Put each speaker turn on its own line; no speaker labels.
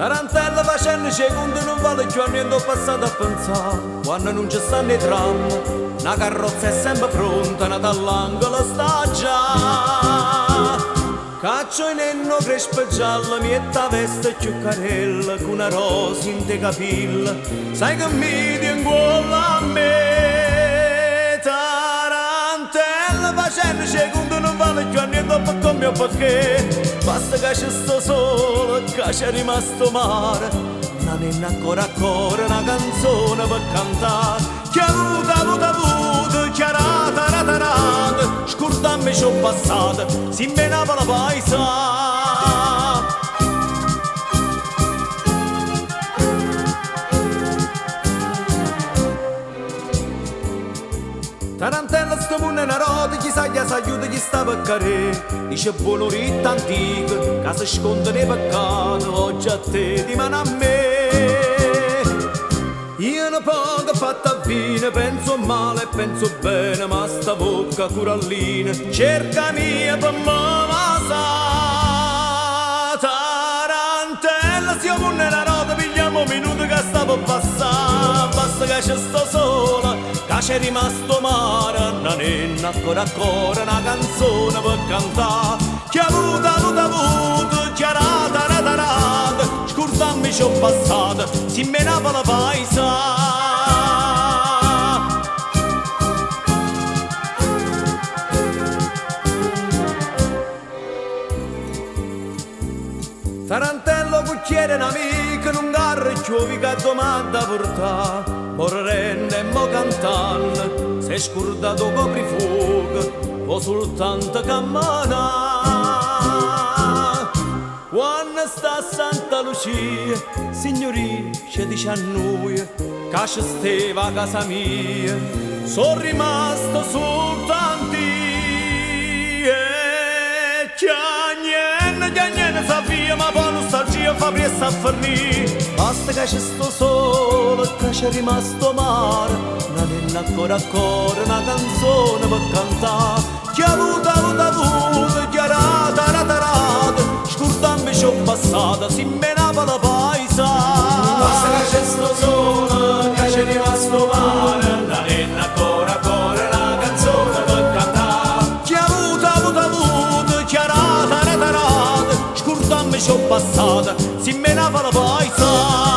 Tarantella facendo secondo non vale più a niente ho passato a pensare. Quando non ci stanno i tram, una carrozza è sempre pronta, nata all'angolo sta già. Caccio in enno crespo giallo, mietta veste ciuccarella, con una rosa in te capilla, sai che mi tieni a me. Tarantella facendo secondo non vale più a niente per come o perché, basta che ci sto solo, che c'è rimasto mare, non è ancora una canzone per cantare, che avuto, chiarata, ratarata, scordammi ci ho passato, si menava la paesa. Tarantella sto mondo è una rota, chissà chi si aiuta, chi sta per carre. Dice buono ritto antico, che si sconda nei peccati, oggi a te, di mano a me. Io ne poco fatta fine, penso male e penso bene, ma sta bocca curallina, cerca mia per me la sa. Tarantella, se io mondo è una rota, pigliamo un minuto che sta per passare, basta che ci sto sola, che c'è rimasto mare, non è ancora una canzone per cantare, che avuto, chiarata, ratarata, scordammi ci ho passato, si menava la paesa. Tarantello cucchiere un amico, non garra chiuvi che domanda porta, morrendo e mo cantando, sei scordato coprifuoco, o soltanto cammina. Quando sta Santa Lucia, signoria ci dice a noi, che ci steva a casa mia, sono rimasto soltanto io, che niente sa via, ma poi nostalgia fa presto a fornire, basta che ci sto solo, che c'è rimasto mare, non è ancora una canzone per cantare, che avuto, chiarata, ratarata, scordammi ci ho passata, si menava la paesa. Basta che c'è sto solo, che c'è rimasto mare, non è ancora una canzone per cantare, che avuto, chiarata, ratarata, scordammi ci ho passata, si menava la paesa.